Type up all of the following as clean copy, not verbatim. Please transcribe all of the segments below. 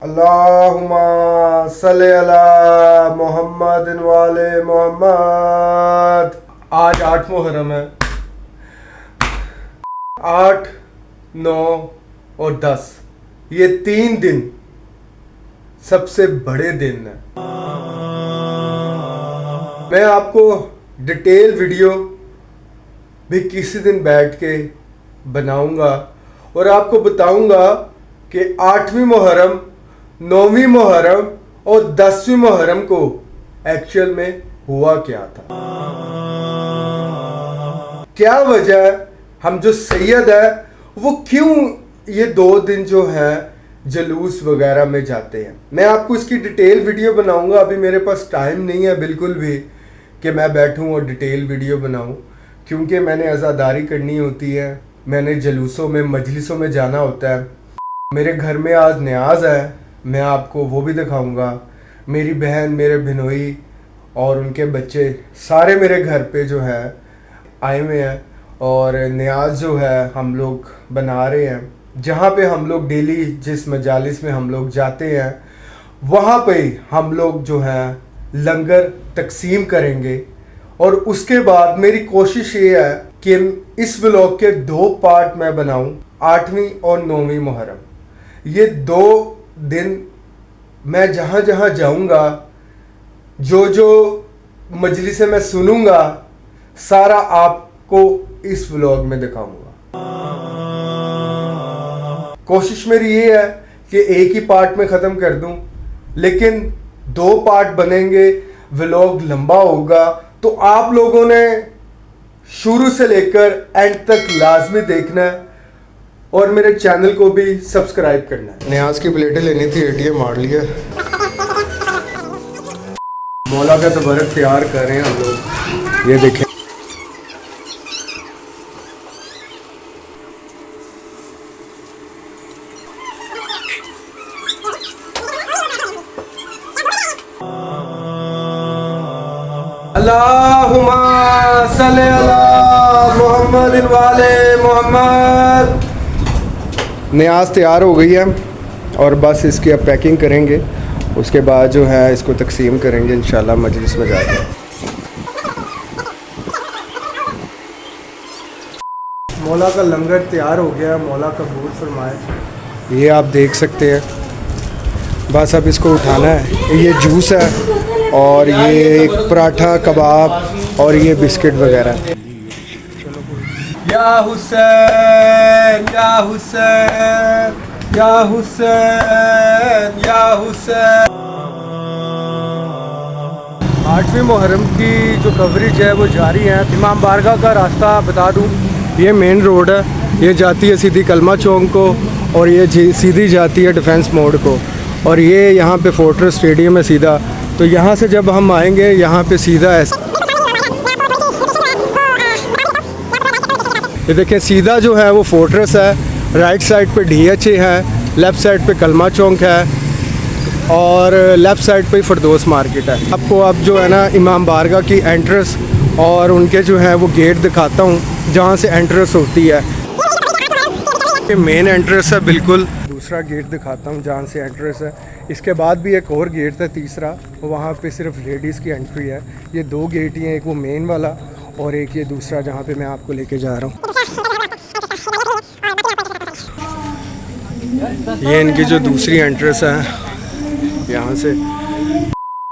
अल्लाहुम्मा सल्ली अला मोहम्मद वाले मोहम्मद। आज 8 मुहर्रम है। 8, 9 और 10 ये 3 दिन सबसे बड़े दिन हैं। मैं आपको डिटेल वीडियो भी किसी दिन बैठ के बनाऊंगा और आपको बताऊंगा कि 8वीं मुहर्रम, 9वीं मुहर्रम और 10वीं मुहर्रम को एक्चुअल में हुआ क्या था, क्या वजह है, हम जो सैयद है वो क्यों ये 2 दिन जो है जलूस वगैरह में जाते हैं। मैं आपको इसकी डिटेल वीडियो बनाऊंगा। अभी मेरे पास टाइम नहीं है बिल्कुल भी कि मैं बैठूं और डिटेल वीडियो बनाऊं, क्योंकि मैंने अज़ादारी करनी होती है, मैंने जलूसों में मजलिसों में जाना होता है। मेरे घर में आज न्याज है, मैं आपको वो भी दिखाऊंगा। मेरी बहन, मेरे बिनोई और उनके बच्चे सारे मेरे घर पे जो है आए हुए हैं और न्याज जो है हम लोग बना रहे हैं। जहाँ पे हम लोग डेली जिस मजालिस में हम लोग जाते हैं वहाँ पे हम लोग जो है लंगर तकसीम करेंगे। और उसके बाद मेरी कोशिश ये है कि इस व्लॉग के 2 पार्ट मैं बनाऊँ, 8वीं और 9वीं मुहर्रम। ये 2 दिन मैं जहाँ जहाँ जाऊँगा, जो जो मजलिस मैं सुनूंगा, सारा आपको इस व्लॉग में दिखाऊंगा। कोशिश मेरी ये है कि एक ही पार्ट में ख़त्म कर दूं, लेकिन 2 पार्ट बनेंगे, व्लॉग लंबा होगा, तो आप लोगों ने शुरू से लेकर एंड तक लाजमी देखना है और मेरे चैनल को भी सब्सक्राइब करना है। न्याज की प्लेटें लेनी थी, एटीएम मार लिया। मौला का तबरक तैयार कर रहे हैं हम लोग, ये देखें। अल्लाहुम्मा सल्ली अला मोहम्मद वाले मोहम्मद। न्याज तैयार हो गई है और बस इसकी अब पैकिंग करेंगे, उसके बाद जो है इसको तकसीम करेंगे इंशाल्लाह मजलिस में जाकर। मौला का लंगर तैयार हो गया, मौला कबूल फरमाए। ये आप देख सकते हैं, बस अब इसको उठाना है। ये जूस है और ये एक पराठा, कबाब और ये बिस्किट वगैरह। या हुसैन या हुसैन या हुसैन या हुसैन। 8वीं मुहर्रम की जो कवरेज है वो जारी है। इमाम बारगाह का रास्ता बता दूं, ये मेन रोड है, ये जाती है सीधी कलमा चौक को और ये सीधी जाती है डिफेंस मोड़ को, और ये यहाँ पे फोर्ट्रेस स्टेडियम है सीधा। तो यहाँ से जब हम आएंगे यहाँ पे सीधा है, ये देखें सीधा जो है वो फोर्ट्रेस है, राइट साइड पे DHA है, लेफ़्ट साइड पे कलमा चौक है और लेफ़्ट साइड पे फरदोस मार्केट है। आपको अब जो है ना इमाम बारगाह की एंट्रेंस और उनके जो है वो गेट दिखाता हूँ जहाँ से एंट्रेंस होती है। ये मेन एंट्रेंस है बिल्कुल। दूसरा गेट दिखाता हूँ जहाँ से एंट्रेंस है। इसके बाद भी एक और गेट है तीसरा, वहाँ पे सिर्फ लेडीज़ की एंट्री है। ये 2 गेट ही हैं, एक वो मेन वाला और एक ये दूसरा जहाँ पे मैं आपको लेके जा रहा हूँ। ये इनकी जो दूसरी एंट्रेंस है यहाँ से।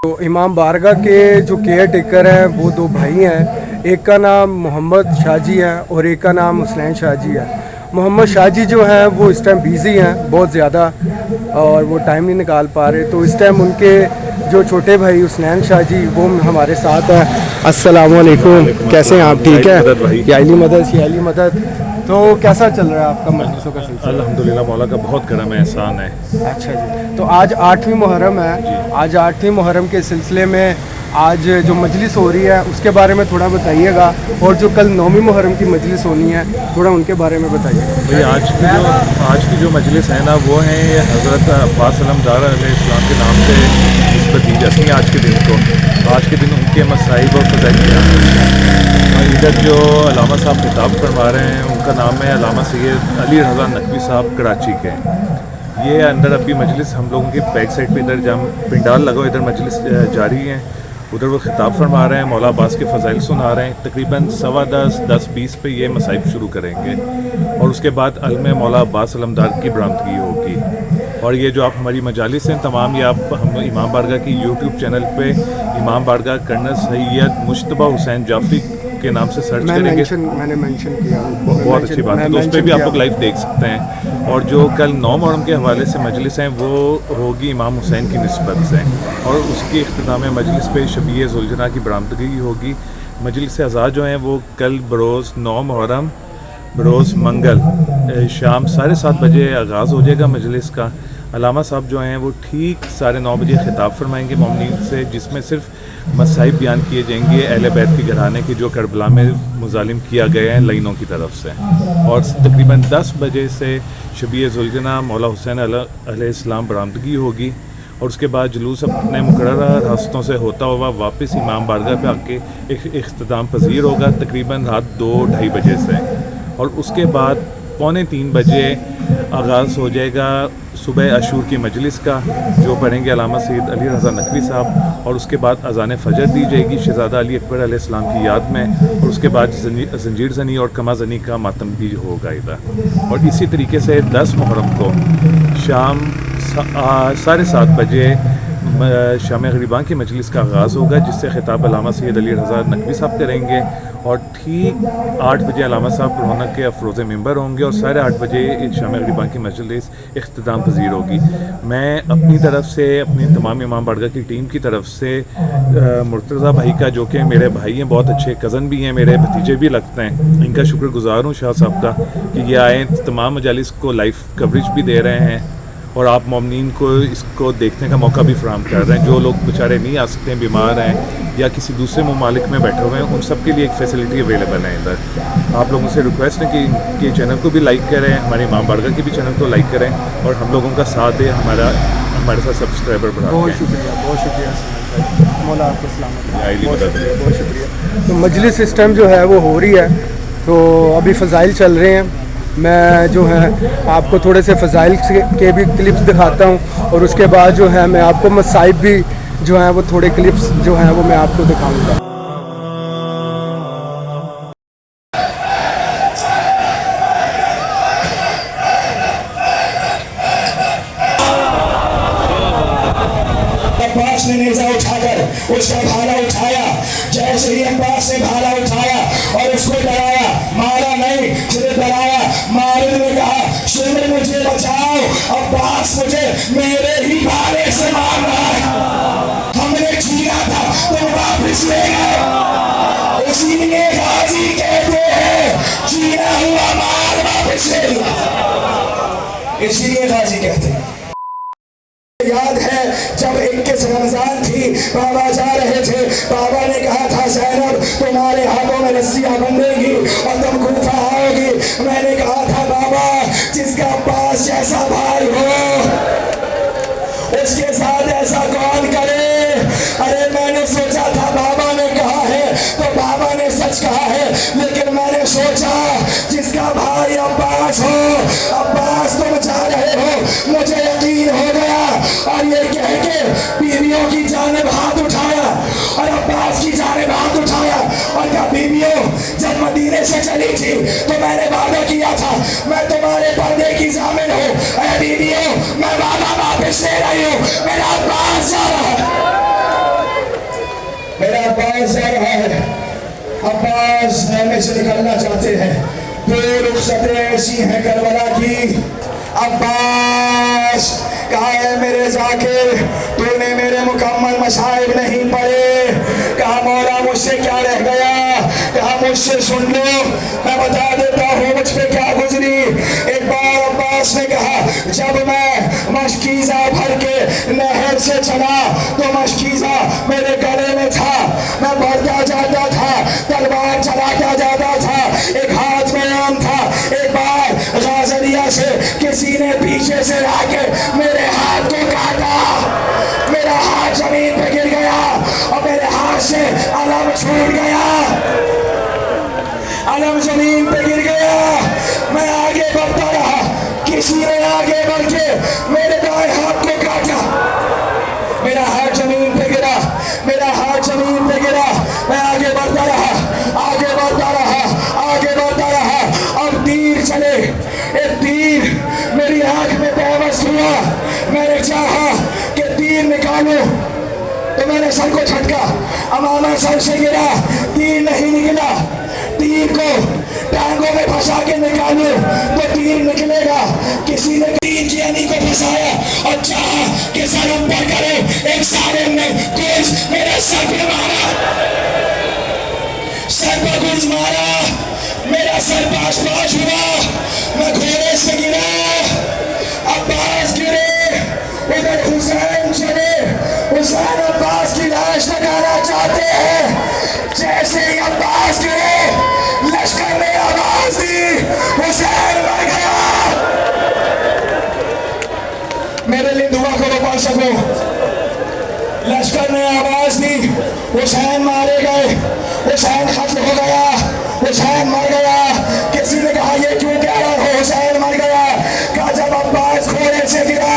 तो इमाम बारगाह के जो केयर टेकर हैं वो 2 भाई हैं, एक का नाम मोहम्मद शाहजी है और एक का नाम हुसैन शाहजी है। मोहम्मद शाहजी जो है वो इस टाइम बिज़ी हैं बहुत ज़्यादा और वो टाइम नहीं निकाल पा रहे, तो इस टाइम उनके जो छोटे भाई हुसैन शाहजी वो हमारे साथ हैं। अस्सलाम वालेकुम, कैसे हैं आप? ठीक है, याली मदद। तो कैसा चल रहा है आपका मजलिसों का सिलसिला? अल्हम्दुलिल्लाह, मौला का बहुत करम है, एहसान है। अच्छा जी, तो आज 8वीं मुहर्रम है। आज 8वीं मुहर्रम के सिलसिले में आज जो मजलिस हो रही है उसके बारे में थोड़ा बताइएगा, और जो कल 9वीं मुहर्रम की मजलिस होनी है थोड़ा उनके बारे में बताइए। भाई आज की जो मजलिस है ना वो है हज़रत अब्बास अलमदार अलैहिस्सलाम के नाम से निस्बत दी जाती है आज के दिन को। आज के दिन उनके मसाइब और फ़ज़ाइल इधर जो अल्लामा साहब खिताब फरमा रहे हैं उनका नाम है अल्लामा सैयद अली रज़ा नकवी साहब, कराची के। ये अंदर अभी मजलिस हम लोगों के बैक साइड पे इधर जहाँ पिंडाल लगा हो इधर मजलिस जारी है, उधर वो खिताब फरमा रहे हैं, मौला अब्बास के फ़ज़ाइल सुना रहे हैं। तकरीबन 10:15 10:20 पे ये मसाइब शुरू करेंगे और उसके बाद अलम मौला अब्बास अलमदार की बरामदगी होगी। और ये जो आप हमारी मजालिस हैं तमाम, ये आप हम इमाम बारगाह की यूट्यूब चैनल पे इमाम बारगाह कर्नल सैयद मुश्तबा हुसैन जाफरी के नाम से सर्च करेंगे। मैंने मेंशन किया। बहुत अच्छी बात है, तो उस पर भी आप लोग लाइव देख सकते हैं। और जो कल 9 मुहर्रम के हवाले से मजलिस हैं वो होगी इमाम हुसैन की निस्बत से, और उसकी इख्तिताम मजलिस पे शबीए ज़ुलजना की बरामदगी होगी। मजलिस आज़ाद जो हैं वो कल बरोज़ 9 मुहर्रम बरोज़ मंगल शाम 7:30 बजे आगाज़ हो जाएगा मजलिस का। अलामा साहब जो हैं वो ठीक 9:30 बजे खिताब फरमाएंगे मोमिनीन से, जिसमें सिर्फ मसाइब बयान किए जाएंगे अहले बैत के घराने के जो करबला में मुजालिम किया गया है लाइनों की तरफ से। और तकरीबन 10 बजे से शबीए ज़ुलजना मौला हुसैन अलैहिस्सलाम बरामदगी होगी, और उसके बाद जुलूस अपने मुकर्ररा रास्तों से होता हुआ वापस इमाम बारगाह पे आके इख्तिताम पजीर होगा तकरीबन रात 2-2:30 बजे से। और उसके बाद 2:45 बजे आगाज़ हो जाएगा सुबह अशूर की मजलिस का, जो पढ़ेंगे अल्लामा सैयद अली रज़ा नकवी साहब, और उसके बाद अज़ान फ़जर दी जाएगी शहज़ादा अली अकबर अलैहिस्सलाम की याद में, और उसके बाद ज़ंजीर ज़नी और कमा ज़नी का मातम भी होगा इधर। और इसी तरीके से 10 मुहर्रम को शाम 7:30 बजे शाम गरीबान की मजलिस का आगाज़ होगा, जिससे खिताब अल्लामा सैयद अली रज़ा नकवी साहब करेंगे। और ठीक 8 बजे अल्लामा साहब रौनक के अफरोज़ मिंबर होंगे, और 8:30 बजे शाम गरीबान की मजलिस इख्तिताम पजीर होगी। मैं अपनी तरफ से, अपनी तमाम इमाम बारगाह की टीम की तरफ से मुर्तज़ा भाई का, जो कि मेरे भाई हैं, बहुत अच्छे कज़न भी हैं, मेरे भतीजे भी लगते हैं, इनका शुक्रगुज़ार हूँ शाह साहब का कि ये आए तमाम मजालिस को लाइव कवरेज भी दे रहे हैं, और आप मोमिनीन को इसको देखने का मौका भी फराहम कर रहे हैं। जो लोग बेचारे नहीं आ सकते हैं, बीमार हैं या किसी दूसरे ममालिक में बैठे हुए हैं, उन सब के लिए एक फैसिलिटी अवेलेबल है इधर। आप लोगों से रिक्वेस्ट है कि इनके चैनल को भी लाइक करें, हमारे इमाम बारगाह के भी चैनल को लाइक करें, और हम लोगों का साथ दें, हमारे साथ सब्सक्राइबर बढ़ा। बहुत शुक्रिया मौला आपको सलामत। बहुत शुक्रिया। तो मजलिस इस टाइम जो है वो हो रही है, तो अभी फ़ज़ाइल चल रहे हैं। मैं जो है आपको थोड़े से फ़ज़ाइल के भी क्लिप्स दिखाता हूँ, और उसके बाद जो है मैं आपको मसाइब भी जो हैं वो थोड़े क्लिप्स जो हैं वो मैं आपको दिखाऊंगा। अब्बास ने नेज़ा उठाकर उसका भाला उठाया, जैसे ही अब्बास ने भाला उठाया और उसको डराया, मारा नहीं सिर्फ डराया। मालिक ने कहा सुन मुझे बचाओ, अब्बास मुझे मेरे ही भाले से मार रहा है, हमने छीना था तो वापिस ले गए, इसीलिए गाजी कहते हैं छीना हुआ माल वापिस ले लिया, इसीलिए गाजी कहते हैं। याद है जब 21 रमजान थी, बाबा जा रहे थे, बाबा ने कहा था ज़ैनब तुम्हारे हाथों में रस्सियां बंधेंगी और तुम कूफा आओगी। मैंने कहा था बाबा जिसका पास जैसा भाई हो उसके साथ ऐसा कौन करे। अरे मैंने सोचा था बाबा ने कहा है तो बाबा ने सच कहा है, लेकिन मैंने सोचा जिसका भाई अब्बास हो, अब्बास तुम जा रहे हो, मुझे यकीन हो गया। और ये कह के बीवियों की जानिब हाथ उठाया और अब्बास की जानिब हाथ उठाया और कहा बीवियों जब मदीने से चली थी तो मैंने वादा किया था मैं तुम्हारे पर्दे की जामिन हूँ। अरे बीवियों मैं वादा वापस ले रही हूँ, मेरा अब्बास जा रहा है, मेरा अब्बास जा रहा है। अब्बास में से निकलना चाहते हैं, दो रुखसतें ऐसी हैं करबला की। अब्बास कहा है मेरे जाकिर तूने मेरे मुकम्मल मसाइब नहीं पढ़े। कहा मौला मुझसे क्या रह गया, कहा मुझसे सुन लो मैं बता देता हूँ मुझ पे क्या गुजरी। एक बार अब्बास ने कहा जब मैं मशकीज़ा भर के नहर से चला तो मशकीज़ा मेरे गले में था, मैं बढ़ता जाता था, तलवार चलाता जाता था, एक हाथ में आम था। एक बार गाज़रिया से किसी ने पीछे से आके मेरे हाथ को काटा, मेरा हाथ जमीन पे गिर गया और मेरे हाथ से अलम छूट गया, अलम जमीन पे गिर गया। मैं आगे बढ़ता रहा, किसी ने आगे बढ़ के तीर निकालूं तो मैंने सर को झटका, अमामा सर से गिरा, तीर नहीं निकला। तीर को टांगों में फंसा के निकालूं तो तीर निकलेगा। किसी ने तीर की अनी को फंसाया और चाहा कि सर ऊपर करे। एक साले ने गुर्ज मेरे सर पे मारा, सर पर गुर्ज मारा, मेरा सर पाश हुआ, मैं घोड़े से गिरा। अब्बास गिरे, इधर हुसैन चले। हुसैन अब्बास की लाश लगाना चाहते हैं। जैसे ही अब्बास गिरे, लश्कर ने आवाज दी, हुसैन मर गया। मेरे लिए दुआ करो पढ़ सको। लश्कर ने आवाज दी, हुसैन मारे गए, हुसैन खत्म हो गया, हुसैन मर गया। किसी ने कहा ये क्यों कह रहे हो हुसैन मर गया? कहा जब अब्बास घोड़े से गिरा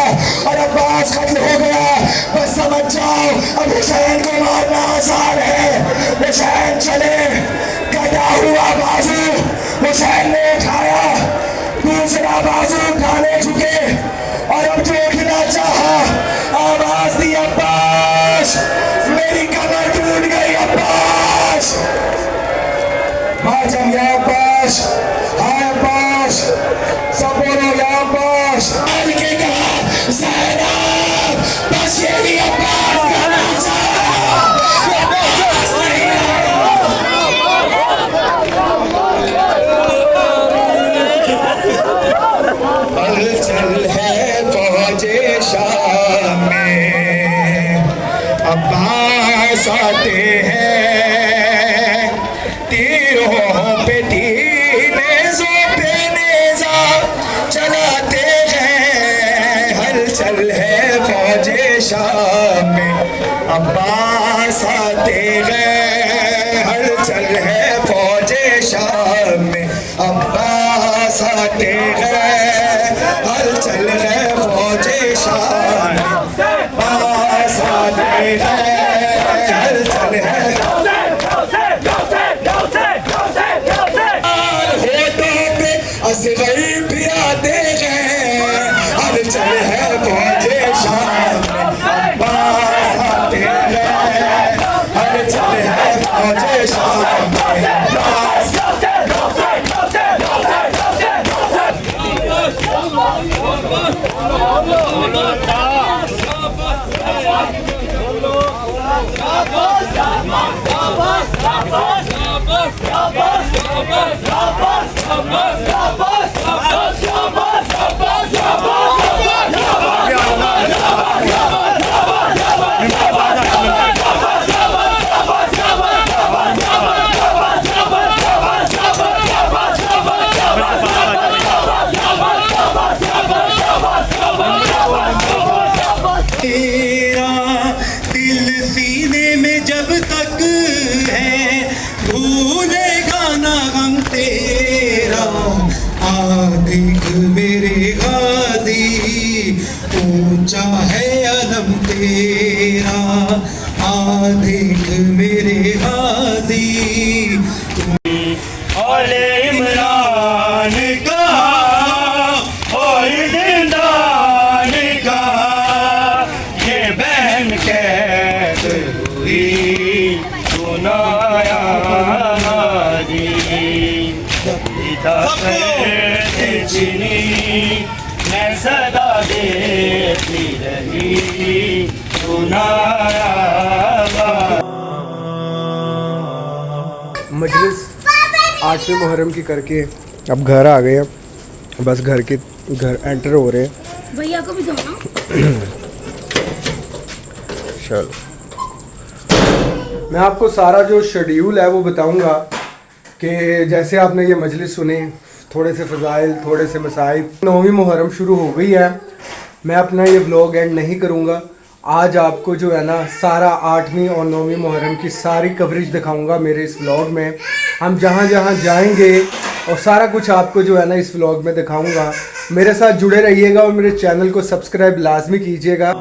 और अब्बास खत्म हो गया, बस समझ जाओ अब हुसैन को मारना आसान है। हुसैन चले, कटा हुआ बाजू हुसैन ने उठाया, दूसरा बाजू उठाने झुके और अब जो उठना चाहा, आवाज दी अब्बास, मेरी कमर टूट गई अब्बास। माजम या अब्बास, हाय अब्बास, सब बोलो या अब्बास। आल के कहा ज़ैनब, बस ये भी अब्बास कहना चाहा, अब्बास नहीं हलचल है फौजे शाम में, अब्बास आते हैं, तीरों पे तीर, नेज़ों पे नेज़ा चलाते हैं। हलचल है फौजे शाम में, अब्बास आते हैं। हलचल है फौजे शाम में, अब्बास आते हैं। हलचल है फौजे शाम में, अब्बास आते हैं। हलचल है असगर भी आते हैं। हलचल है फौजे शाम में, अब्बास आते हैं। हलचल है फौजे शाम में, अब्बास तेरा दिल सीने में जब तक है, भूलेगा ना गम तेरा। देख मेरे गाजी, ऊंचा है अलम तेरा। देख मेरे गाजी, औले इमरान का और जिंदान का, ये बहन कैद हुई सुनाया जी। मैं सदा देती रही सुनाया। मजलिस 8वें मुहर्रम की करके अब घर आ गए हैं। बस घर एंटर हो रहे हैं। भैया को भी दो ना। चलो मैं आपको सारा जो शेड्यूल है वो बताऊंगा कि जैसे आपने ये मजलिस सुनी, थोड़े से फ़ज़ाइल, थोड़े से मसाइब। 9वीं मुहर्रम शुरू हो गई है। मैं अपना ये व्लॉग एंड नहीं करूंगा। आज आपको जो है ना सारा 8वीं और 9वीं मुहर्रम की सारी कवरेज दिखाऊंगा मेरे इस व्लॉग में। हम जहाँ जहाँ जाएंगे और सारा कुछ आपको जो है ना इस व्लॉग में दिखाऊंगा। मेरे साथ जुड़े रहिएगा और मेरे चैनल को सब्सक्राइब लाजमी कीजिएगा।